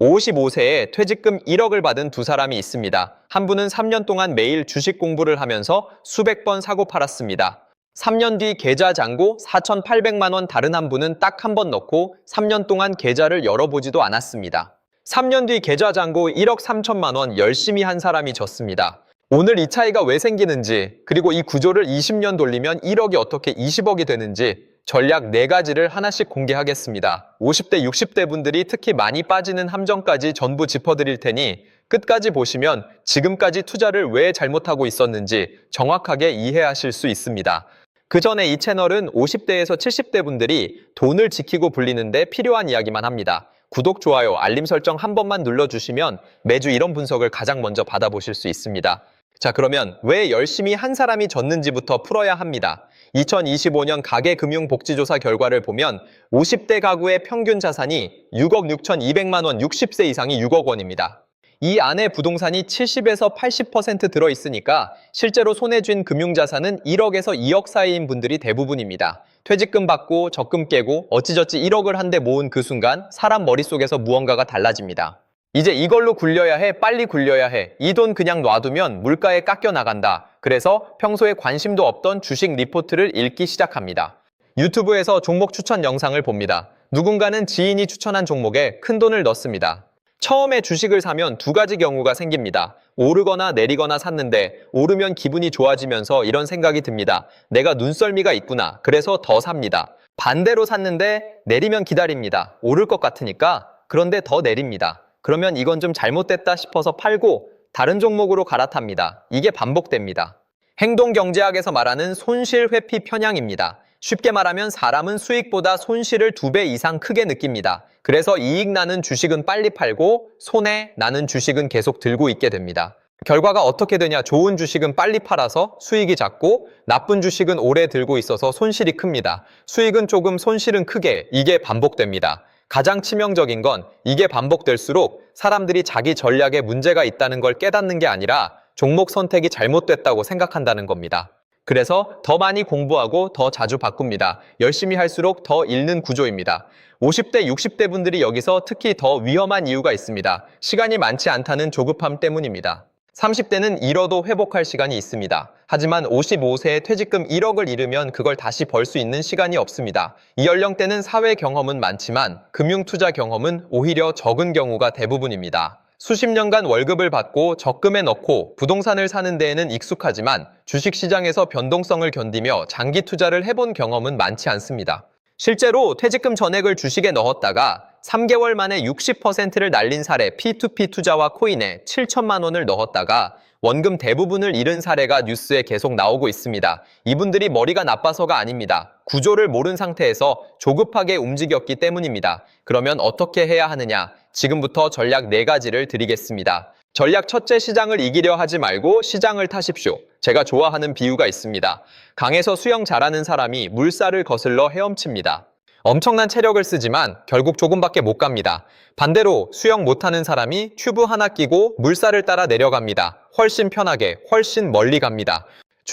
55세에 퇴직금 1억을 받은 두 사람이 있습니다. 한 분은 3년 동안 매일 주식 공부를 하면서 수백 번 사고 팔았습니다. 3년 뒤 계좌 잔고 4,800만 원 다른 한 분은 딱 한 번 넣고 3년 동안 계좌를 열어보지도 않았습니다. 3년 뒤 계좌 잔고 1억 3천만 원 열심히 한 사람이 졌습니다. 오늘 이 차이가 왜 생기는지, 그리고 이 구조를 20년 돌리면 1억이 어떻게 20억이 되는지 전략 4가지를 하나씩 공개하겠습니다. 50대, 60대 분들이 특히 많이 빠지는 함정까지 전부 짚어드릴 테니 끝까지 보시면 지금까지 투자를 왜 잘못하고 있었는지 정확하게 이해하실 수 있습니다. 그 전에 이 채널은 50대에서 70대 분들이 돈을 지키고 불리는데 필요한 이야기만 합니다. 구독, 좋아요, 알림 설정 한 번만 눌러주시면 매주 이런 분석을 가장 먼저 받아보실 수 있습니다. 자, 그러면 왜 열심히 한 사람이 졌는지부터 풀어야 합니다. 2025년 가계금융복지조사 결과를 보면 50대 가구의 평균 자산이 6억 6,200만 원, 60세 이상이 6억 원입니다. 이 안에 부동산이 70에서 80% 들어있으니까 실제로 손에 쥔 금융자산은 1억에서 2억 사이인 분들이 대부분입니다. 퇴직금 받고 적금 깨고 어찌저찌 1억을 한데 모은 그 순간 사람 머릿속에서 무언가가 달라집니다. 이제 이걸로 굴려야 해, 빨리 굴려야 해. 이 돈 그냥 놔두면 물가에 깎여 나간다. 그래서 평소에 관심도 없던 주식 리포트를 읽기 시작합니다. 유튜브에서 종목 추천 영상을 봅니다. 누군가는 지인이 추천한 종목에 큰 돈을 넣습니다. 처음에 주식을 사면 2가지 경우가 생깁니다. 오르거나 내리거나 샀는데 오르면 기분이 좋아지면서 이런 생각이 듭니다. 내가 눈썰미가 있구나. 그래서 더 삽니다. 반대로 샀는데 내리면 기다립니다. 오를 것 같으니까. 그런데 더 내립니다. 그러면 이건 좀 잘못됐다 싶어서 팔고 다른 종목으로 갈아탑니다. 이게 반복됩니다. 행동경제학에서 말하는 손실 회피 편향입니다. 쉽게 말하면 사람은 수익보다 손실을 2배 이상 크게 느낍니다. 그래서 이익 나는 주식은 빨리 팔고 손해 나는 주식은 계속 들고 있게 됩니다. 결과가 어떻게 되냐? 좋은 주식은 빨리 팔아서 수익이 작고 나쁜 주식은 오래 들고 있어서 손실이 큽니다. 수익은 조금, 손실은 크게. 이게 반복됩니다. 가장 치명적인 건 이게 반복될수록 사람들이 자기 전략에 문제가 있다는 걸 깨닫는 게 아니라 종목 선택이 잘못됐다고 생각한다는 겁니다. 그래서 더 많이 공부하고 더 자주 바꿉니다. 열심히 할수록 더 잃는 구조입니다. 50대, 60대 분들이 여기서 특히 더 위험한 이유가 있습니다. 시간이 많지 않다는 조급함 때문입니다. 30대는 잃어도 회복할 시간이 있습니다. 하지만 55세에 퇴직금 1억을 잃으면 그걸 다시 벌 수 있는 시간이 없습니다. 이 연령대는 사회 경험은 많지만 금융투자 경험은 오히려 적은 경우가 대부분입니다. 수십 년간 월급을 받고 적금에 넣고 부동산을 사는 데에는 익숙하지만 주식시장에서 변동성을 견디며 장기 투자를 해본 경험은 많지 않습니다. 실제로 퇴직금 전액을 주식에 넣었다가 3개월 만에 60%를 날린 사례, P2P 투자와 코인에 7천만 원을 넣었다가 원금 대부분을 잃은 사례가 뉴스에 계속 나오고 있습니다. 이분들이 머리가 나빠서가 아닙니다. 구조를 모른 상태에서 조급하게 움직였기 때문입니다. 그러면 어떻게 해야 하느냐? 지금부터 전략 4가지를 드리겠습니다. 전략 첫째, 시장을 이기려 하지 말고 시장을 타십시오. 제가 좋아하는 비유가 있습니다. 강에서 수영 잘하는 사람이 물살을 거슬러 헤엄칩니다. 엄청난 체력을 쓰지만 결국 조금밖에 못 갑니다. 반대로 수영 못하는 사람이 튜브 하나 끼고 물살을 따라 내려갑니다. 훨씬 편하게, 훨씬 멀리 갑니다.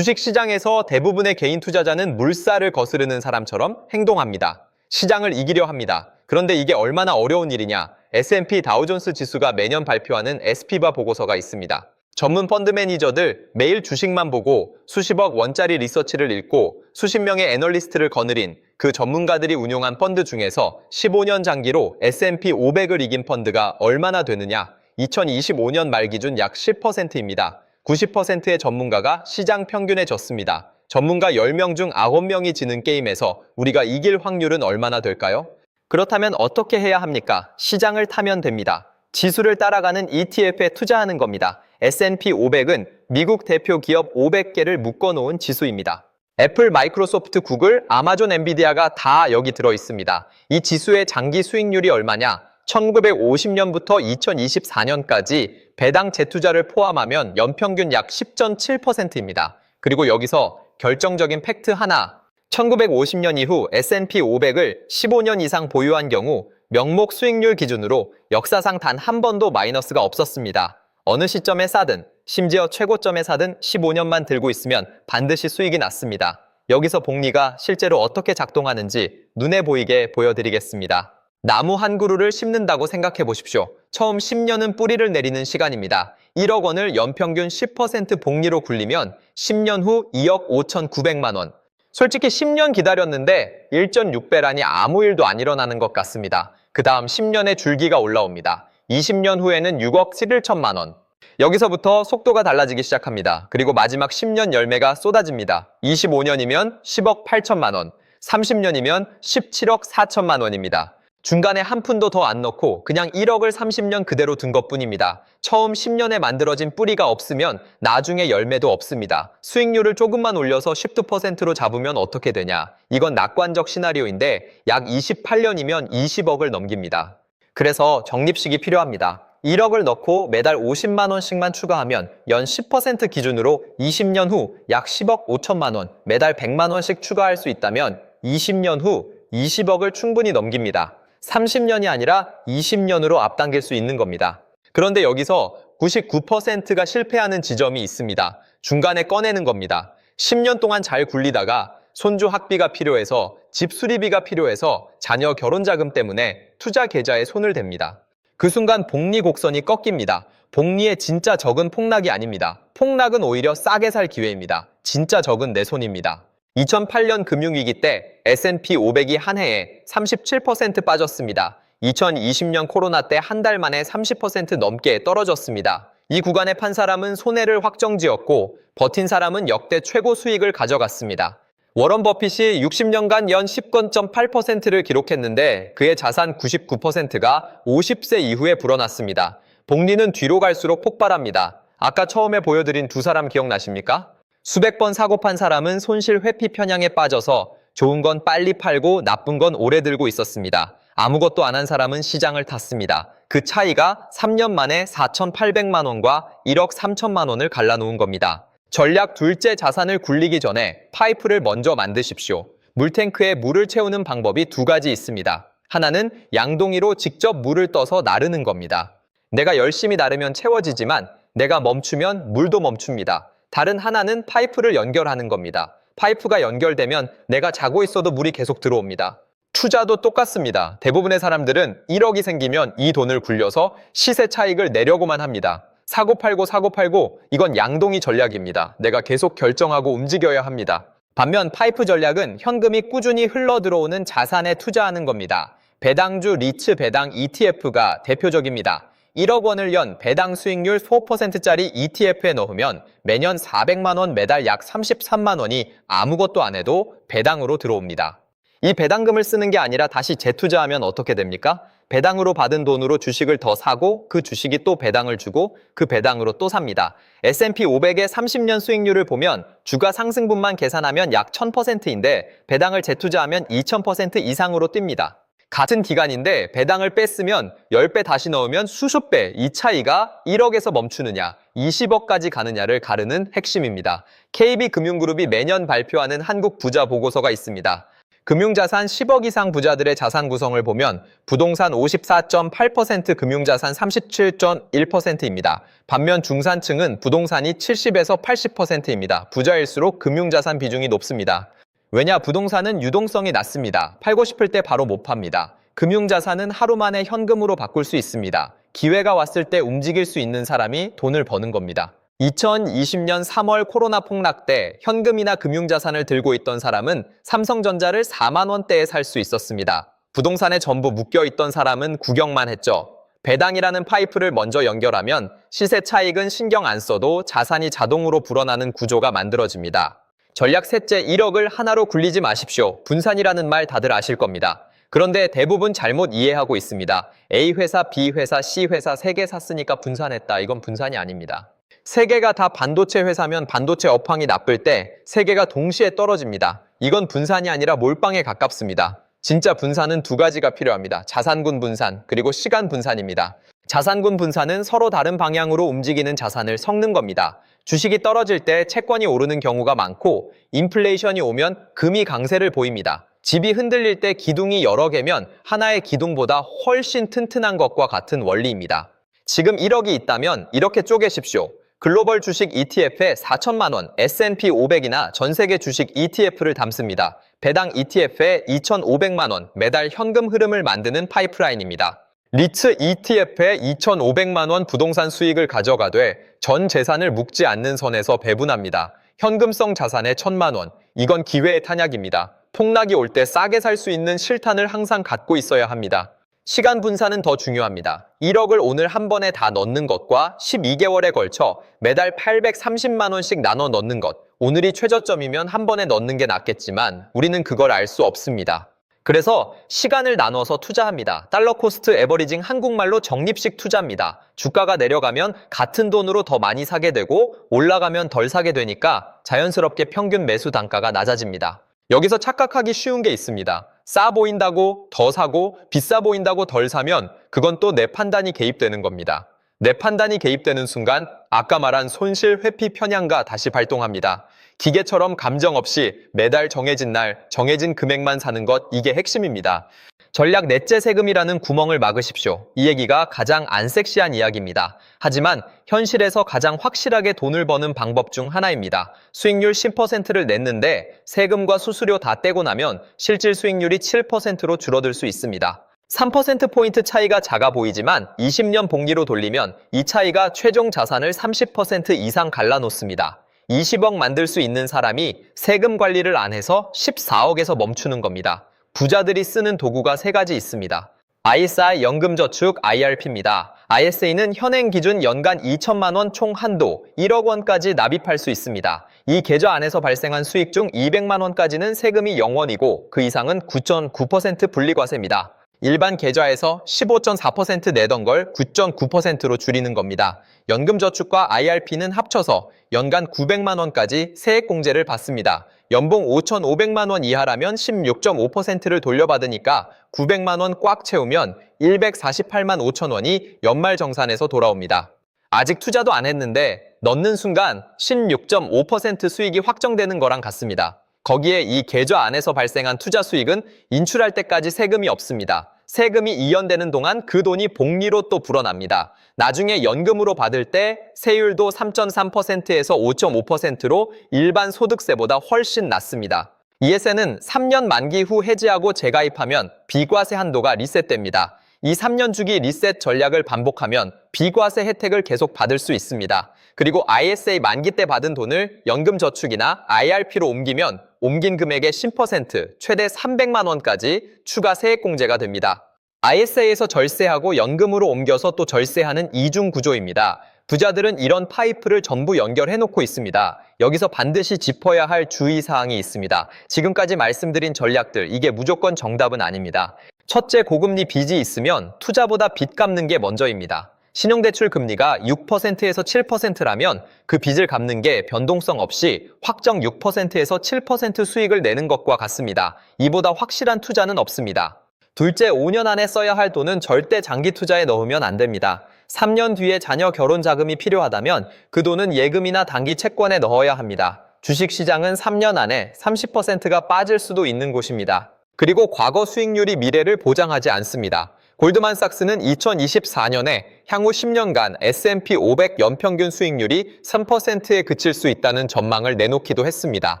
주식시장에서 대부분의 개인 투자자는 물살을 거스르는 사람처럼 행동합니다. 시장을 이기려 합니다. 그런데 이게 얼마나 어려운 일이냐? S&P 다우존스 지수가 매년 발표하는 SP바 보고서가 있습니다. 전문 펀드 매니저들 매일 주식만 보고 수십억 원짜리 리서치를 읽고 수십 명의 애널리스트를 거느린 그 전문가들이 운용한 펀드 중에서 15년 장기로 S&P 500을 이긴 펀드가 얼마나 되느냐? 2025년 말 기준 약 10%입니다. 90%의 전문가가 시장 평균에 졌습니다. 전문가 10명 중 9명이 지는 게임에서 우리가 이길 확률은 얼마나 될까요? 그렇다면 어떻게 해야 합니까? 시장을 타면 됩니다. 지수를 따라가는 ETF에 투자하는 겁니다. S&P 500은 미국 대표 기업 500개를 묶어놓은 지수입니다. 애플, 마이크로소프트, 구글, 아마존, 엔비디아가 다 여기 들어있습니다. 이 지수의 장기 수익률이 얼마냐? 1950년부터 2024년까지 배당 재투자를 포함하면 연평균 약 10.7%입니다. 그리고 여기서 결정적인 팩트 하나. 1950년 이후 S&P 500을 15년 이상 보유한 경우 명목 수익률 기준으로 역사상 단 한 번도 마이너스가 없었습니다. 어느 시점에 사든, 심지어 최고점에 사든 15년만 들고 있으면 반드시 수익이 났습니다. 여기서 복리가 실제로 어떻게 작동하는지 눈에 보이게 보여드리겠습니다. 나무 한 그루를 심는다고 생각해 보십시오. 처음 10년은 뿌리를 내리는 시간입니다. 1억 원을 연평균 10% 복리로 굴리면 10년 후 2억 5,900만 원. 솔직히 10년 기다렸는데 1.6배라니 아무 일도 안 일어나는 것 같습니다. 그 다음 10년의 줄기가 올라옵니다. 20년 후에는 6억 7천만 원. 여기서부터 속도가 달라지기 시작합니다. 그리고 마지막 10년 열매가 쏟아집니다. 25년이면 10억 8천만 원, 30년이면 17억 4천만 원입니다. 중간에 한 푼도 더 안 넣고 그냥 1억을 30년 그대로 둔 것뿐입니다. 처음 10년에 만들어진 뿌리가 없으면 나중에 열매도 없습니다. 수익률을 조금만 올려서 10%로 잡으면 어떻게 되냐? 이건 낙관적 시나리오인데 약 28년이면 20억을 넘깁니다. 그래서 적립식이 필요합니다. 1억을 넣고 매달 50만 원씩만 추가하면 연 10% 기준으로 20년 후 약 10억 5천만 원, 매달 100만 원씩 추가할 수 있다면 20년 후 20억을 충분히 넘깁니다. 30년이 아니라 20년으로 앞당길 수 있는 겁니다. 그런데 여기서 99%가 실패하는 지점이 있습니다. 중간에 꺼내는 겁니다. 10년 동안 잘 굴리다가 손주 학비가 필요해서 집 수리비가 필요해서 자녀 결혼 자금 때문에 투자 계좌에 손을 댑니다. 그 순간 복리 곡선이 꺾입니다. 복리의 진짜 적은 폭락이 아닙니다. 폭락은 오히려 싸게 살 기회입니다. 진짜 적은 내 손입니다. 2008년 금융위기 때 S&P 500이 한 해에 37% 빠졌습니다. 2020년 코로나 때 한 달 만에 30% 넘게 떨어졌습니다. 이 구간에 판 사람은 손해를 확정지었고 버틴 사람은 역대 최고 수익을 가져갔습니다. 워런 버핏이 60년간 연 10.8%를 기록했는데 그의 자산 99%가 50세 이후에 불어났습니다. 복리는 뒤로 갈수록 폭발합니다. 아까 처음에 보여드린 두 사람 기억나십니까? 수백 번 사고 판 사람은 손실 회피 편향에 빠져서 좋은 건 빨리 팔고 나쁜 건 오래 들고 있었습니다. 아무것도 안 한 사람은 시장을 탔습니다. 그 차이가 3년 만에 4,800만 원과 1억 3천만 원을 갈라놓은 겁니다. 전략 둘째 자산을 굴리기 전에 파이프를 먼저 만드십시오. 물탱크에 물을 채우는 방법이 두 가지 있습니다. 하나는 양동이로 직접 물을 떠서 나르는 겁니다. 내가 열심히 나르면 채워지지만 내가 멈추면 물도 멈춥니다. 다른 하나는 파이프를 연결하는 겁니다. 파이프가 연결되면 내가 자고 있어도 물이 계속 들어옵니다. 투자도 똑같습니다. 대부분의 사람들은 1억이 생기면 이 돈을 굴려서 시세 차익을 내려고만 합니다. 사고 팔고 이건 양동이 전략입니다. 내가 계속 결정하고 움직여야 합니다. 반면 파이프 전략은 현금이 꾸준히 흘러 들어오는 자산에 투자하는 겁니다. 배당주 리츠 배당 ETF가 대표적입니다. 1억 원을 연 배당 수익률 4%짜리 ETF에 넣으면 매년 400만 원 매달 약 33만 원이 아무것도 안 해도 배당으로 들어옵니다. 이 배당금을 쓰는 게 아니라 다시 재투자하면 어떻게 됩니까? 배당으로 받은 돈으로 주식을 더 사고 그 주식이 또 배당을 주고 그 배당으로 또 삽니다. S&P 500의 30년 수익률을 보면 주가 상승분만 계산하면 약 1000%인데 배당을 재투자하면 2000% 이상으로 뜁니다. 같은 기간인데 배당을 뺐으면 10배 다시 넣으면 수십 배, 이 차이가 1억에서 멈추느냐, 20억까지 가느냐를 가르는 핵심입니다. KB금융그룹이 매년 발표하는 한국 부자 보고서가 있습니다. 금융자산 10억 이상 부자들의 자산 구성을 보면 부동산 54.8%, 금융자산 37.1%입니다. 반면 중산층은 부동산이 70에서 80%입니다. 부자일수록 금융자산 비중이 높습니다. 왜냐? 부동산은 유동성이 낮습니다. 팔고 싶을 때 바로 못 팝니다. 금융자산은 하루 만에 현금으로 바꿀 수 있습니다. 기회가 왔을 때 움직일 수 있는 사람이 돈을 버는 겁니다. 2020년 3월 코로나 폭락 때 현금이나 금융자산을 들고 있던 사람은 삼성전자를 4만 원대에 살 수 있었습니다. 부동산에 전부 묶여있던 사람은 구경만 했죠. 배당이라는 파이프를 먼저 연결하면 시세 차익은 신경 안 써도 자산이 자동으로 불어나는 구조가 만들어집니다. 전략 셋째, 1억을 하나로 굴리지 마십시오. 분산이라는 말 다들 아실 겁니다. 그런데 대부분 잘못 이해하고 있습니다. A 회사, B 회사, C 회사 3개 샀으니까 분산했다. 이건 분산이 아닙니다. 3개가 다 반도체 회사면 반도체 업황이 나쁠 때 3개가 동시에 떨어집니다. 이건 분산이 아니라 몰빵에 가깝습니다. 진짜 분산은 두 가지가 필요합니다. 자산군 분산, 그리고 시간 분산입니다. 자산군 분산은 서로 다른 방향으로 움직이는 자산을 섞는 겁니다. 주식이 떨어질 때 채권이 오르는 경우가 많고 인플레이션이 오면 금이 강세를 보입니다. 집이 흔들릴 때 기둥이 여러 개면 하나의 기둥보다 훨씬 튼튼한 것과 같은 원리입니다. 지금 1억이 있다면 이렇게 쪼개십시오. 글로벌 주식 ETF에 4천만 원, S&P 500이나 전 세계 주식 ETF를 담습니다. 배당 ETF에 2,500만 원 매달 현금 흐름을 만드는 파이프라인입니다. 리츠 ETF에 2,500만 원 부동산 수익을 가져가되 전 재산을 묶지 않는 선에서 배분합니다. 현금성 자산에 1,000만 원. 이건 기회의 탄약입니다. 폭락이 올 때 싸게 살 수 있는 실탄을 항상 갖고 있어야 합니다. 시간 분산은 더 중요합니다. 1억을 오늘 한 번에 다 넣는 것과 12개월에 걸쳐 매달 830만 원씩 나눠 넣는 것. 오늘이 최저점이면 한 번에 넣는 게 낫겠지만 우리는 그걸 알 수 없습니다. 그래서 시간을 나눠서 투자합니다. 달러 코스트 에버리징, 한국말로 적립식 투자입니다. 주가가 내려가면 같은 돈으로 더 많이 사게 되고 올라가면 덜 사게 되니까 자연스럽게 평균 매수 단가가 낮아집니다. 여기서 착각하기 쉬운 게 있습니다. 싸 보인다고 더 사고 비싸 보인다고 덜 사면 그건 또 내 판단이 개입되는 겁니다. 내 판단이 개입되는 순간 아까 말한 손실 회피 편향가 다시 발동합니다. 기계처럼 감정 없이 매달 정해진 날 정해진 금액만 사는 것, 이게 핵심입니다. 전략 넷째 세금이라는 구멍을 막으십시오. 이 얘기가 가장 안 섹시한 이야기입니다. 하지만 현실에서 가장 확실하게 돈을 버는 방법 중 하나입니다. 수익률 10%를 냈는데 세금과 수수료 다 떼고 나면 실질 수익률이 7%로 줄어들 수 있습니다. 3%포인트 차이가 작아 보이지만 20년 복리로 돌리면 이 차이가 최종 자산을 30% 이상 갈라놓습니다. 20억 만들 수 있는 사람이 세금 관리를 안 해서 14억에서 멈추는 겁니다. 부자들이 쓰는 도구가 3가지 있습니다. ISI 연금저축 IRP입니다. ISA는 현행 기준 연간 2천만 원 총 한도 1억 원까지 납입할 수 있습니다. 이 계좌 안에서 발생한 수익 중 200만 원까지는 세금이 0원이고 그 이상은 9.9% 분리과세입니다. 일반 계좌에서 15.4% 내던 걸 9.9%로 줄이는 겁니다. 연금저축과 IRP는 합쳐서 연간 900만 원까지 세액공제를 받습니다. 연봉 5,500만 원 이하라면 16.5%를 돌려받으니까 900만 원 꽉 채우면 148만 5천 원이 연말정산에서 돌아옵니다. 아직 투자도 안 했는데 넣는 순간 16.5% 수익이 확정되는 거랑 같습니다. 거기에 이 계좌 안에서 발생한 투자 수익은 인출할 때까지 세금이 없습니다. 세금이 이연되는 동안 그 돈이 복리로 또 불어납니다. 나중에 연금으로 받을 때 세율도 3.3%에서 5.5%로 일반 소득세보다 훨씬 낮습니다. ESN은 3년 만기 후 해지하고 재가입하면 비과세 한도가 리셋됩니다. 이 3년 주기 리셋 전략을 반복하면 비과세 혜택을 계속 받을 수 있습니다. 그리고 ISA 만기 때 받은 돈을 연금저축이나 IRP로 옮기면 옮긴 금액의 10%, 최대 300만 원까지 추가 세액공제가 됩니다. ISA에서 절세하고 연금으로 옮겨서 또 절세하는 이중 구조입니다. 부자들은 이런 파이프를 전부 연결해놓고 있습니다. 여기서 반드시 짚어야 할 주의사항이 있습니다. 지금까지 말씀드린 전략들, 이게 무조건 정답은 아닙니다. 첫째, 고금리 빚이 있으면 투자보다 빚 갚는 게 먼저입니다. 신용대출 금리가 6%에서 7%라면 그 빚을 갚는 게 변동성 없이 확정 6%에서 7% 수익을 내는 것과 같습니다. 이보다 확실한 투자는 없습니다. 둘째, 5년 안에 써야 할 돈은 절대 장기 투자에 넣으면 안 됩니다. 3년 뒤에 자녀 결혼 자금이 필요하다면 그 돈은 예금이나 단기 채권에 넣어야 합니다. 주식시장은 3년 안에 30%가 빠질 수도 있는 곳입니다. 그리고 과거 수익률이 미래를 보장하지 않습니다. 골드만삭스는 2024년에 향후 10년간 S&P 500 연평균 수익률이 3%에 그칠 수 있다는 전망을 내놓기도 했습니다.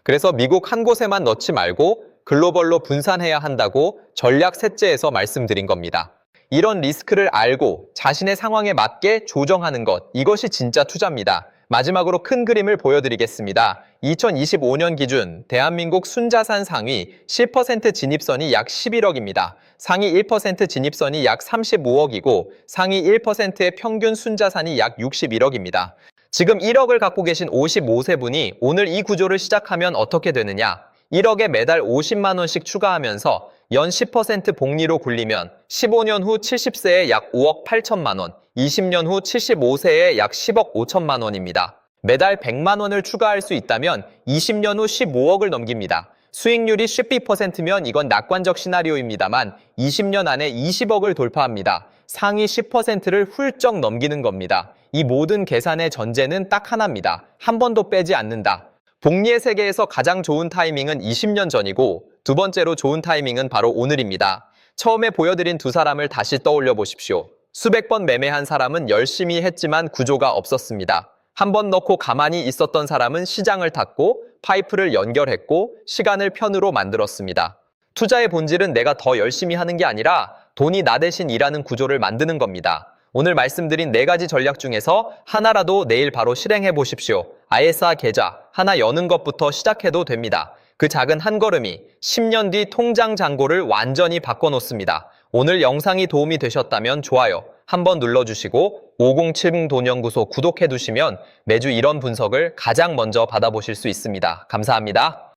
그래서 미국 한 곳에만 넣지 말고 글로벌로 분산해야 한다고 전략 셋째에서 말씀드린 겁니다. 이런 리스크를 알고 자신의 상황에 맞게 조정하는 것, 이것이 진짜 투자입니다. 마지막으로 큰 그림을 보여드리겠습니다. 2025년 기준 대한민국 순자산 상위 10% 진입선이 약 11억입니다. 상위 1% 진입선이 약 35억이고 상위 1%의 평균 순자산이 약 61억입니다. 지금 1억을 갖고 계신 55세 분이 오늘 이 구조를 시작하면 어떻게 되느냐? 1억에 매달 50만 원씩 추가하면서 연 10% 복리로 굴리면 15년 후 70세에 약 5억 8천만 원, 20년 후 75세에 약 10억 5천만 원입니다. 매달 100만 원을 추가할 수 있다면 20년 후 15억을 넘깁니다. 수익률이 12%면 이건 낙관적 시나리오입니다만 20년 안에 20억을 돌파합니다. 상위 10%를 훌쩍 넘기는 겁니다. 이 모든 계산의 전제는 딱 하나입니다. 한 번도 빼지 않는다. 복리의 세계에서 가장 좋은 타이밍은 20년 전이고 두 번째로 좋은 타이밍은 바로 오늘입니다. 처음에 보여드린 두 사람을 다시 떠올려 보십시오. 수백 번 매매한 사람은 열심히 했지만 구조가 없었습니다. 한 번 넣고 가만히 있었던 사람은 시장을 탔고 파이프를 연결했고 시간을 편으로 만들었습니다. 투자의 본질은 내가 더 열심히 하는 게 아니라 돈이 나 대신 일하는 구조를 만드는 겁니다. 오늘 말씀드린 4가지 전략 중에서 하나라도 내일 바로 실행해 보십시오. ISA 계좌 하나 여는 것부터 시작해도 됩니다. 그 작은 한 걸음이 10년 뒤 통장 잔고를 완전히 바꿔놓습니다. 오늘 영상이 도움이 되셨다면 좋아요 한번 눌러주시고 5070 돈연구소 구독해두시면 매주 이런 분석을 가장 먼저 받아보실 수 있습니다. 감사합니다.